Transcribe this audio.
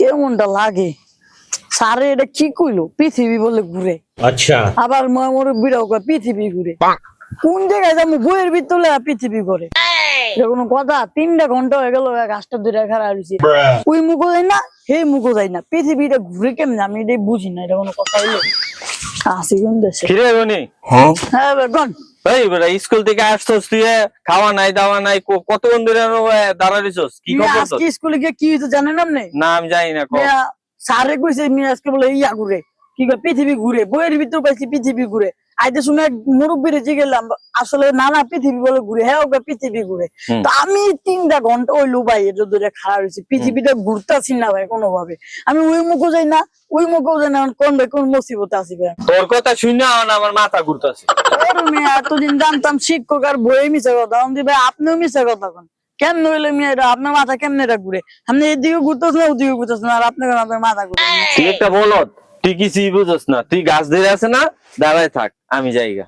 কেমনটা লাগে সারে এটা কি কইলো পৃথিবী বলে ঘুরে अच्छा আবার মুরব্বীরাও কয় পৃথিবী ঘুরে কোন জায়গায় যাবো বইয়ের ভিতরে পৃথিবী ঘুরে এটা কোনো কথা 3টা ঘন্টা হয়ে গেল গাছটা ধরে খারাপ হয়েছে ওই মুখো যায় না হে মুখো যায় না পৃথিবীটা ঘুরে কেমন আমি এটাই বুঝি না এটা কোনো কথা হইলো আসি কোন দেশে কিরে বনি হ্যাঁ বেগন এই বেটা স্কুল থেকে আসছস তুই খাওয়া নাই দাওয়া নাই কতক্ষণ ধরে দাঁড়াইছস কি খবর তোর আজকে স্কুলে গিয়ে কি হয়েছে জানেন আপনি না আমি জানি না স্যারে কইছে মি আজকে বলে ইয়া ঘুরে কি কয় পৃথিবী ঘুরে বইয়ের ভিতর পাইছি পৃথিবী ঘুরে আইতে শুনে মুরব্বীরে জিগেলাম আসলে নানা পৃথিবী বলে ঘুরে হ্যাঁ ওকে পৃথিবী ঘুরে তো আমি 3টা ঘন্টা ওই ভাই এটা ধরে খারাপ হয়েছি পৃথিবীটা ঘুরতেছি না ভাই কোনো ভাবে আমি ওই মুখও যাই না ওই মুখও যাই না কোন ভাই কোন মুসিবতে আসি ভাই তোর কথা শুনে আমার মাথা ঘুরতাছে মেয়ে এতদিন জানতাম শিক্ষক আর বই মিশা কথা ভাই আপনিও মিশা কথা কোন কেমন হইলে মেয়েরা আপনার মাথা কেমনে এটা ঘুরে আপনি এদিকে ঘুরতেছ না ওদিকে ঘুরতেছ না আর আপনার আপনার মাথা ঘুরে তুই একটা বলত তুই কিছুই বুঝস না তুই গাছ ধরে আছে না দাঁড়ায় থাক আমি যাইগা